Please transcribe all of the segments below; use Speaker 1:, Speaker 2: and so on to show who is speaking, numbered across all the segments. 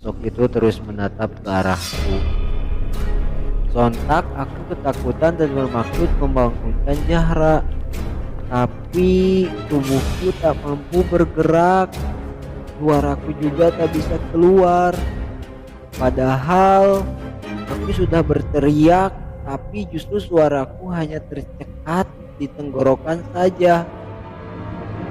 Speaker 1: Sosok itu terus menatap ke arahku. Sontak aku ketakutan dan bermaksud membangunkan Zahra, tapi tubuhku tak mampu bergerak. Suaraku juga tak bisa keluar. Padahal aku sudah berteriak, tapi justru suaraku hanya tercekat di tenggorokan saja.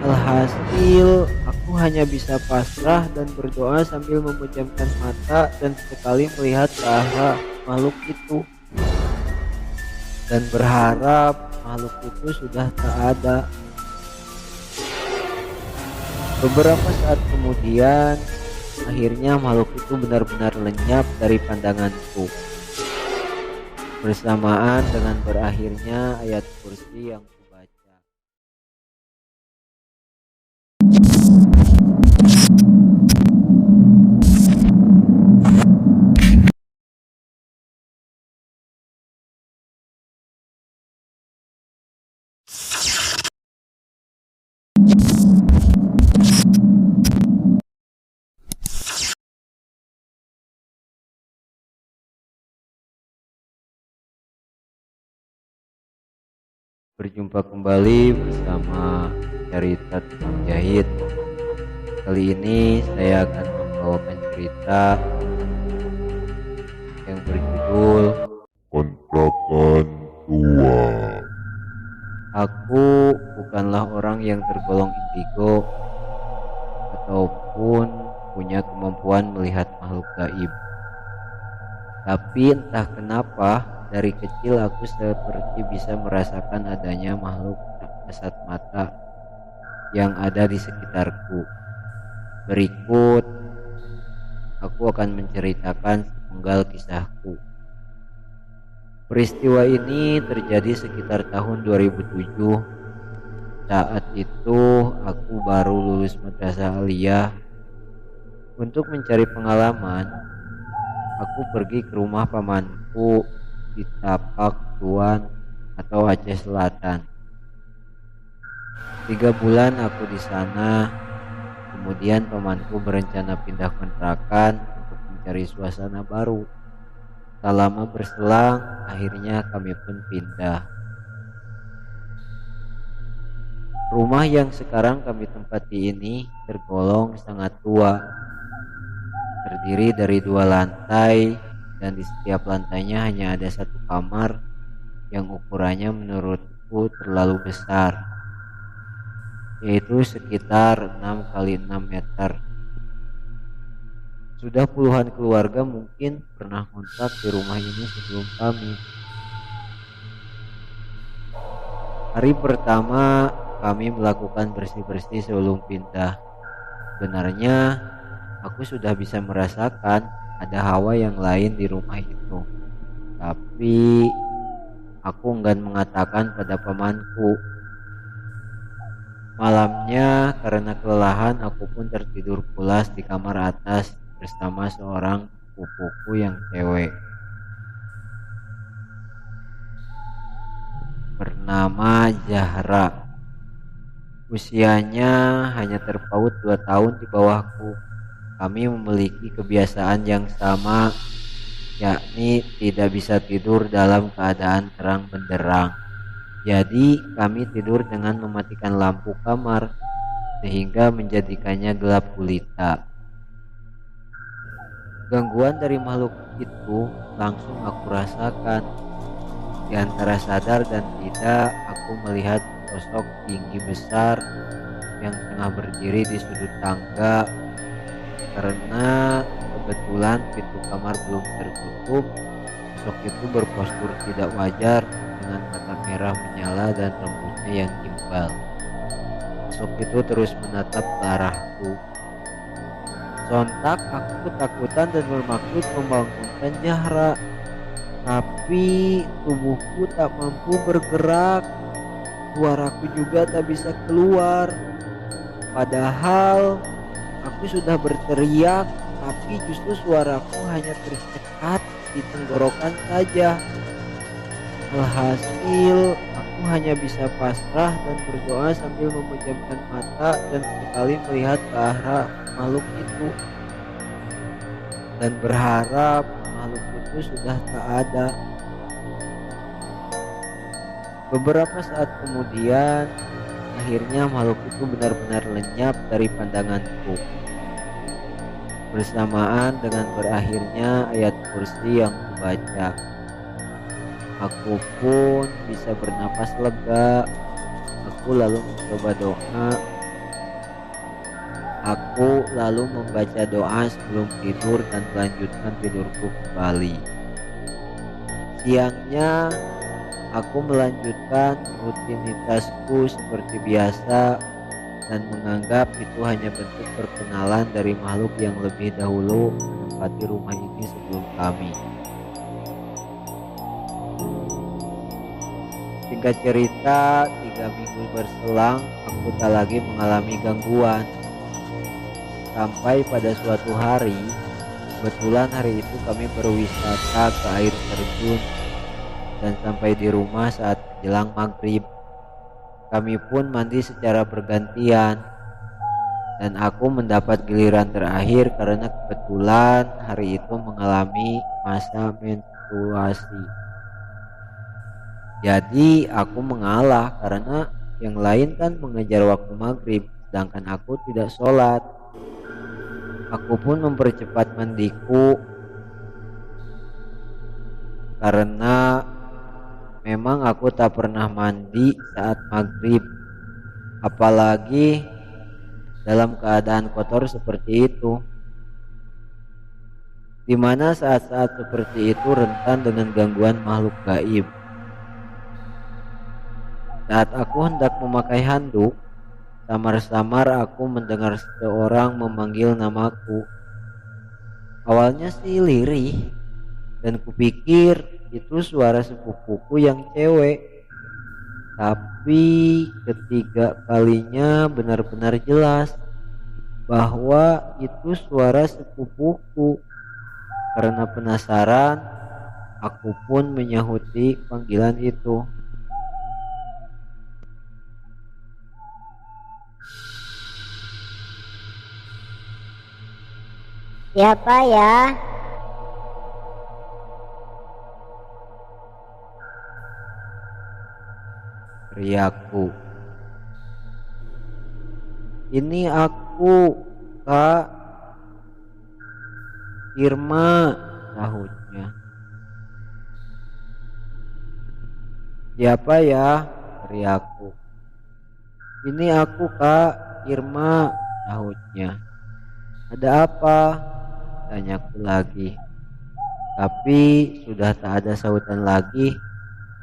Speaker 1: Alhasil, aku hanya bisa pasrah dan berdoa sambil memejamkan mata dan sekali melihat ke arah makhluk itu. Dan berharap makhluk itu sudah tak ada. Beberapa saat kemudian, akhirnya makhluk itu benar-benar lenyap dari pandanganku. Bersamaan dengan berakhirnya ayat kursi yang kubaca. Berjumpa kembali bersama cerita tukang jahit. Kali ini saya akan membawakan cerita yang berjudul
Speaker 2: Kontrakan tua.
Speaker 1: Aku bukanlah orang yang tergolong indigo ataupun punya kemampuan melihat makhluk gaib. Tapi entah kenapa dari kecil aku seperti bisa merasakan adanya makhluk tak kasat mata yang ada di sekitarku. Berikut aku akan menceritakan sepenggal kisahku. Peristiwa ini terjadi sekitar tahun 2007. Saat itu aku baru lulus madrasah aliyah. Untuk mencari pengalaman, aku pergi ke rumah pamanku di Tapak Tuan atau Aceh Selatan. 3 bulan aku di sana. Kemudian pamanku berencana pindah kontrakan untuk mencari suasana baru. Tak lama berselang, akhirnya kami pun pindah. Rumah yang sekarang kami tempati ini tergolong sangat tua. Terdiri dari 2 lantai dan di setiap lantainya hanya ada 1 kamar yang ukurannya menurutku terlalu besar, yaitu sekitar 6 kali 6 meter. Sudah puluhan keluarga mungkin pernah ngontrak di rumah ini sebelum kami. Hari pertama kami melakukan bersih-bersih sebelum pindah. Sebenarnya aku sudah bisa merasakan ada hawa yang lain di rumah itu. Tapi aku enggan mengatakan pada pamanku. Malamnya karena kelelahan aku pun tertidur pulas di kamar atas bersama seorang sepupuku yang cewek bernama Zahra. Usianya hanya terpaut 2 tahun di bawahku. Kami memiliki kebiasaan yang sama, yakni tidak bisa tidur dalam keadaan terang benderang. Jadi kami tidur dengan mematikan lampu kamar sehingga menjadikannya gelap gulita. Gangguan dari makhluk itu langsung aku rasakan. Di antara sadar dan tidak, aku melihat sosok tinggi besar yang tengah berdiri di sudut tangga. Karena kebetulan pintu kamar belum tertutup, sosok itu berpostur tidak wajar dengan mata merah menyala dan rambutnya yang gimbal. Sosok itu terus menatap ke arahku. Sontak aku ketakutan dan bermaksud membangunkan Zahra, tapi tubuhku tak mampu bergerak. Suaraku juga tak bisa keluar. Padahal aku sudah berteriak, tapi justru suaraku hanya tercekat di tenggorokan saja. Alhasil, aku hanya bisa pasrah dan berdoa sambil memejamkan mata dan sekali melihat ke arah makhluk itu. dan berharap makhluk itu sudah tak ada. Beberapa saat kemudian, akhirnya makhluk itu benar-benar lenyap dari pandanganku. Bersamaan dengan berakhirnya ayat kursi yang kubaca, aku pun bisa bernapas lega. Aku lalu mencoba doa. Aku lalu membaca doa sebelum tidur dan melanjutkan tidurku kembali. Siangnya, aku melanjutkan rutinitasku seperti biasa dan menganggap itu hanya bentuk perkenalan dari makhluk yang lebih dahulu menempati rumah ini sebelum kami. Singkat cerita, 3 minggu berselang, aku tak lagi mengalami gangguan. Sampai pada suatu hari, kebetulan hari itu kami berwisata ke air terjun dan sampai di rumah saat menjelang maghrib. Kami pun mandi secara bergantian dan aku mendapat giliran terakhir karena kebetulan hari itu mengalami masa menstruasi. Jadi aku mengalah karena yang lain kan mengejar waktu maghrib, sedangkan aku tidak sholat. Aku pun mempercepat mandiku karena memang aku tak pernah mandi saat maghrib, apalagi dalam keadaan kotor seperti itu, dimana saat-saat seperti itu rentan dengan gangguan makhluk gaib. Saat aku hendak memakai handuk, samar-samar aku mendengar seseorang memanggil namaku. Awalnya sih lirih dan kupikir itu suara sepupuku yang cewek. Tapi ketiga kalinya benar-benar jelas bahwa itu suara sepupuku. Karena penasaran, aku pun menyahuti panggilan itu.
Speaker 3: Siapa ya?
Speaker 1: Teriakku. Ini aku, Kak Irma, sahutnya. Siapa ya? Teriakku. Ini aku, Kak Irma, sahutnya. Ada apa? Tanyaku lagi. Tapi sudah tak ada sahutan lagi.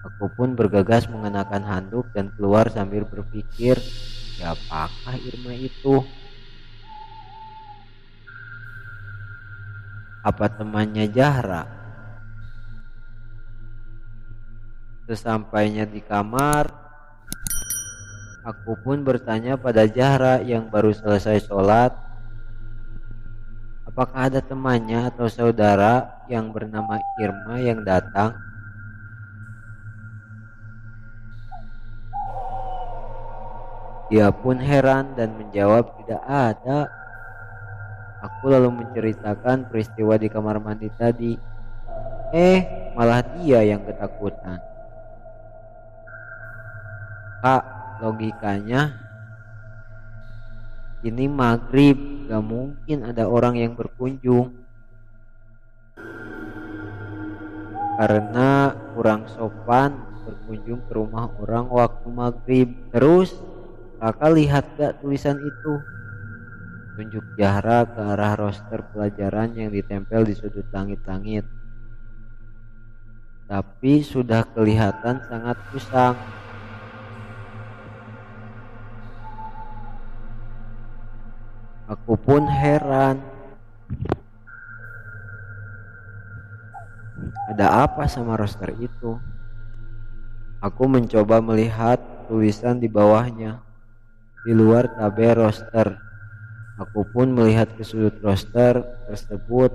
Speaker 1: Aku pun bergegas mengenakan handuk dan keluar sambil berpikir, siapakah Irma itu? Apa temannya Zahra? Sesampainya di kamar, aku pun bertanya pada Zahra yang baru selesai sholat, apakah ada temannya atau saudara yang bernama Irma yang datang? Dia pun heran dan menjawab tidak ada. Aku lalu menceritakan peristiwa di kamar mandi tadi. Malah dia yang ketakutan. Kak, logikanya ini maghrib, gak mungkin ada orang yang berkunjung. Karena kurang sopan berkunjung ke rumah orang waktu maghrib. Terus kakak lihat gak tulisan itu? Tunjuk Zahra ke arah roster pelajaran yang ditempel di sudut langit-langit. Tapi sudah kelihatan sangat usang. Aku pun heran. Ada apa sama roster itu? Aku mencoba melihat tulisan di bawahnya. Di luar tabel roster. Aku pun melihat ke sudut roster tersebut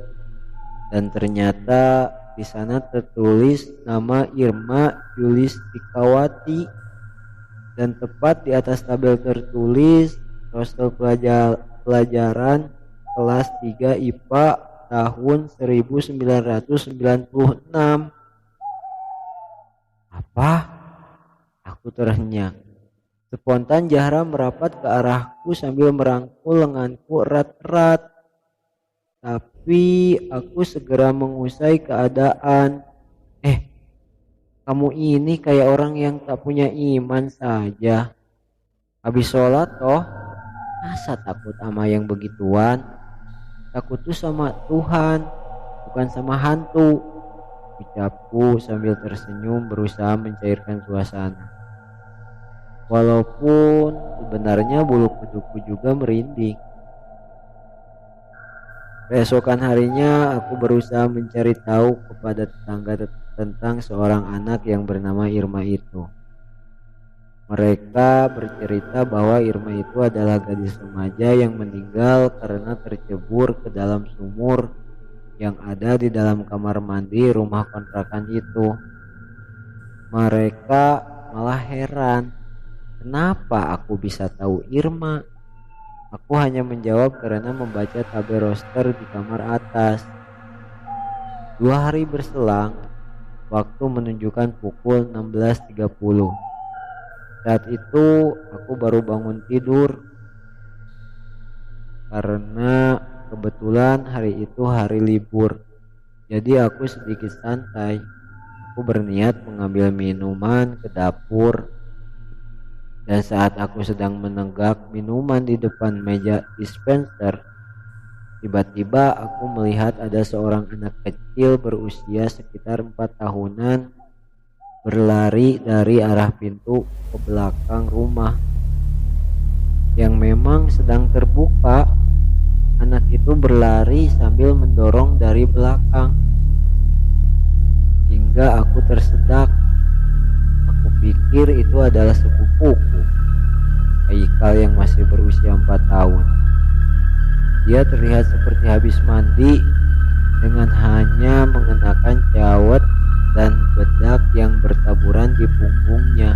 Speaker 1: dan ternyata di sana tertulis nama Irma Yulistikawati dan tepat di atas tabel tertulis roster pelajaran kelas 3 IPA tahun 1996. Apa? Aku terhenyak. Spontan Zahra merapat ke arahku sambil merangkul lenganku erat-erat. Tapi aku segera mengusai keadaan. Kamu ini kayak orang yang tak punya iman saja. Habis sholat toh, masa takut sama yang begituan? Takut tuh sama Tuhan, bukan sama hantu, ucapku sambil tersenyum berusaha mencairkan suasana. Walaupun sebenarnya bulu kuduku juga merinding. Keesokan harinya aku berusaha mencari tahu kepada tetangga tentang seorang anak yang bernama Irma itu. Mereka bercerita bahwa Irma itu adalah gadis remaja yang meninggal karena tercebur ke dalam sumur yang ada di dalam kamar mandi rumah kontrakan itu. Mereka malah heran, kenapa aku bisa tahu Irma? Aku hanya menjawab karena membaca tabel roster di kamar atas. 2 hari berselang, waktu menunjukkan pukul 16.30. Saat itu aku baru bangun tidur karena kebetulan hari itu hari libur. Jadi aku sedikit santai. Aku berniat mengambil minuman ke dapur. Dan saat aku sedang menenggak minuman di depan meja dispenser, tiba-tiba aku melihat ada seorang anak kecil berusia sekitar 4 tahunan berlari dari arah pintu ke belakang rumah yang memang sedang terbuka. Anak itu berlari sambil mendorong dari belakang hingga aku tersedak. Aku pikir itu adalah sepupuku, Haikal yang masih berusia 4 tahun. Dia terlihat seperti habis mandi dengan hanya mengenakan jawet dan bedak yang bertaburan di punggungnya.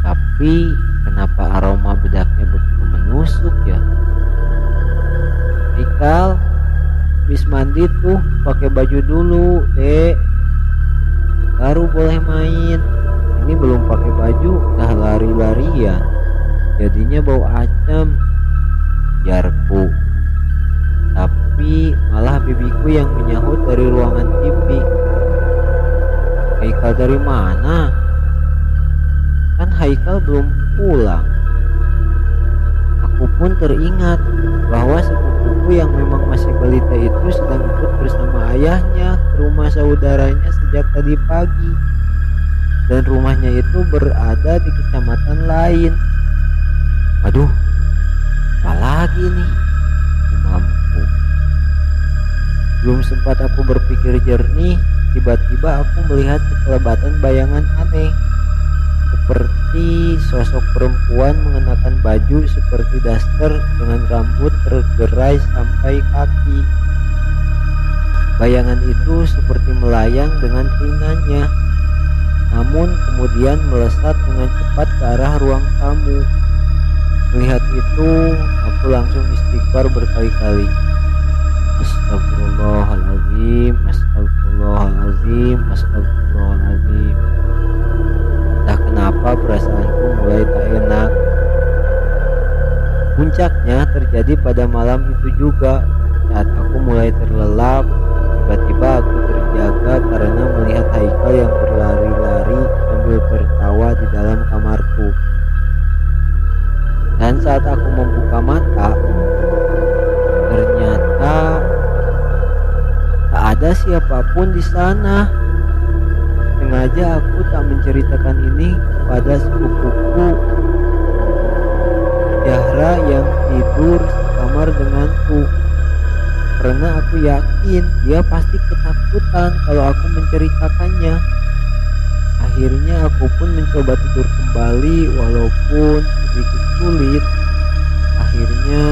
Speaker 1: Tapi kenapa aroma bedaknya begitu menusuk ya? Haikal, habis mandi tuh pakai baju dulu, Dek. Baru boleh main. Ini belum pakai baju udah lari-larian. Jadinya bau acam, jarku. Tapi malah bibiku yang menyahut dari ruangan TV. Haikal dari mana? Kan Haikal belum pulang. Aku pun teringat bahwa sepupuku yang memang masih balita itu sedang ikut bersama ayahnya ke rumah saudaranya sejak tadi pagi. Dan rumahnya itu berada di kecamatan lain. Aduh, apa lagi nih? Umamku. Belum sempat aku berpikir jernih, tiba-tiba aku melihat sekelebatan bayangan aneh. Seperti sosok perempuan mengenakan baju seperti daster dengan rambut tergerai sampai kaki. Bayangan itu seperti melayang dengan telinganya, namun kemudian melesat dengan cepat ke arah ruang tamu. Melihat itu, aku langsung istighfar berkali-kali. Astagfirullahaladzim, astagfirullahaladzim, astagfirullahaladzim. Entah kenapa perasaanku mulai tak enak. Puncaknya terjadi pada malam itu juga. Saat aku mulai terlelap, tiba-tiba aku terjaga karena melihat Haikal yang berlari-lari sambil tertawa di dalam kamarku. Dan saat aku membuka mata, ternyata tak ada siapapun di sana. Sengaja aku tak menceritakan ini kepada sepupuku Zahra yang tidur sekamar denganku, karena aku yakin dia pasti ketakutan kalau aku menceritakannya. Akhirnya aku pun mencoba tidur kembali walaupun sedikit sulit. Akhirnya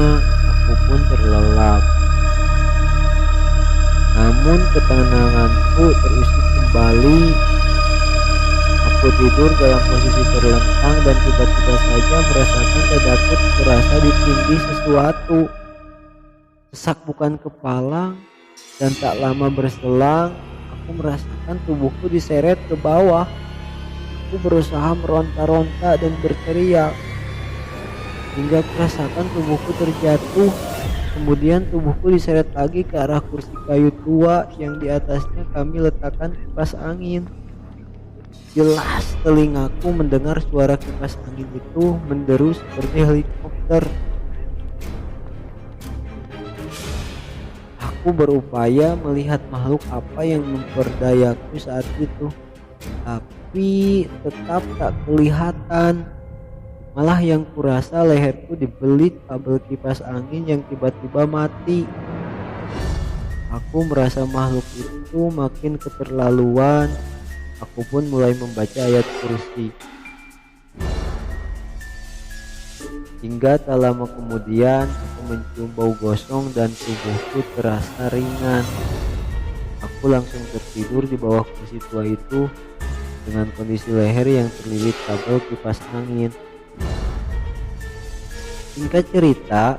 Speaker 1: aku pun terlelap. Namun ketenanganku terusik kembali. Aku tidur dalam posisi terlentang dan tiba-tiba saja merasakan dadaku terasa ditindih sesuatu. Sesak bukan kepala, Dan tak lama berselang, aku merasakan tubuhku diseret ke bawah. Aku berusaha meronta-ronta dan berteriak, hingga kurasakan tubuhku terjatuh. Kemudian tubuhku diseret lagi ke arah kursi kayu tua yang di atasnya kami letakkan kipas angin. Jelas telingaku mendengar suara kipas angin itu menderu seperti helikopter. Aku berupaya melihat makhluk apa yang memperdayaku saat itu, tapi tetap tak kelihatan. Malah yang kurasa leherku dibelit kabel kipas angin yang tiba-tiba mati. Aku merasa makhluk itu makin keterlaluan. Aku pun mulai membaca ayat kursi. Hingga tak lama kemudian aku mencium bau gosong dan tubuhku terasa ringan. Aku langsung tertidur di bawah kursi tua itu dengan kondisi leher yang terlilit kabel kipas angin. Singkat cerita,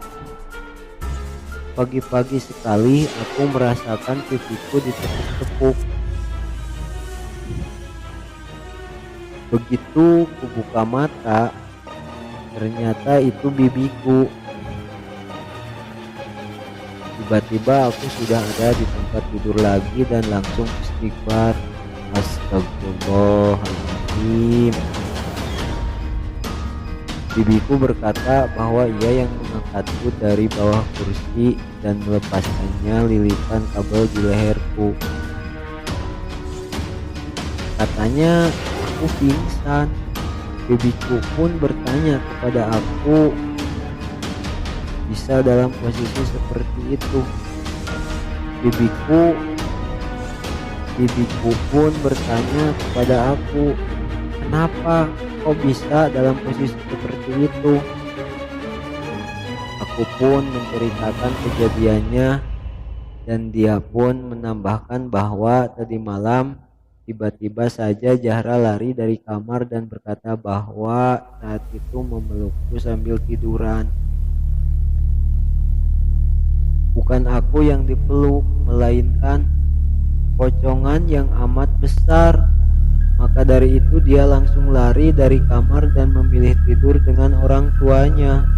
Speaker 1: pagi-pagi sekali aku merasakan pipiku ditepuk-tepuk. Begitu kubuka mata, ternyata itu bibiku. Tiba-tiba aku sudah ada di tempat tidur lagi dan langsung istighfar. Astagfirullahaladzim. Bibiku berkata bahwa ia yang mengangkatku dari bawah kursi dan melepaskannya lilitan kabel di leherku. Katanya aku pingsan. Bibiku pun bertanya kepada aku bisa dalam posisi seperti itu. Bibiku pun bertanya kepada aku, kenapa kok bisa dalam posisi seperti itu? Aku pun menceritakan kejadiannya dan dia pun menambahkan bahwa tadi malam tiba-tiba saja Zahra lari dari kamar dan berkata bahwa saat itu memelukku sambil tiduran. Bukan aku yang dipeluk, melainkan pocongan yang amat besar. Maka dari itu dia langsung lari dari kamar dan memilih tidur dengan orang tuanya.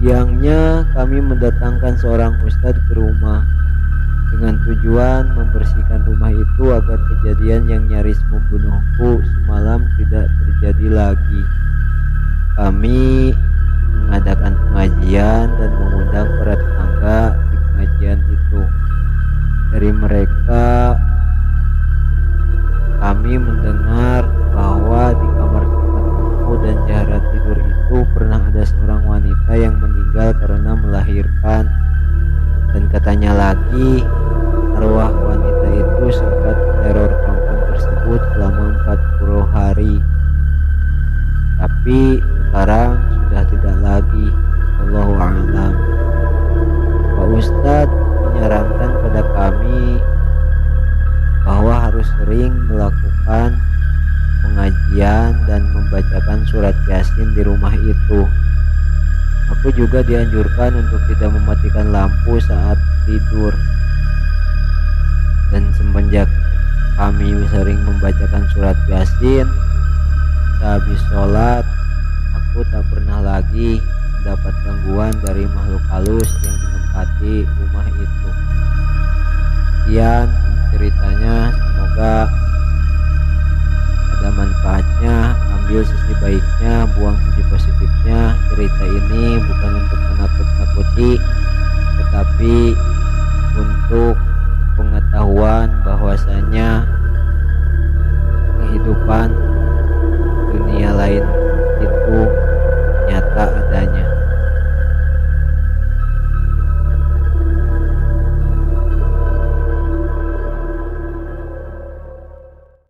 Speaker 1: Siangnya kami mendatangkan seorang ustadz ke rumah dengan tujuan membersihkan rumah itu agar kejadian yang nyaris membunuhku semalam tidak terjadi lagi. Kami mengadakan pengajian dan mengundang para tetangga di pengajian itu. Dari mereka kami mendengar bahwa di kamar tempat aku dan Zahra tidur itu pernah ada seorang wanita yang meninggal karena melahirkan. Dan katanya lagi, arwah wanita itu sempat meneror kampung tersebut selama 40 hari. Tapi sekarang sudah tidak lagi. Wallahu a'lam. Pak Ustadz menyarankan pada kami bahwa harus sering melakukan pengajian dan membacakan surat Yasin di rumah itu. Aku juga dianjurkan untuk tidak mematikan lampu saat tidur. Dan semenjak kami sering membacakan surat Yasin habis sholat, aku tak pernah lagi mendapat gangguan dari makhluk halus yang menempati rumah itu. Sekian ceritanya, semoga ada manfaatnya. Ambil sisi baiknya, buang sisi positifnya. Cerita ini bukan untuk menakut-nakuti, tetapi untuk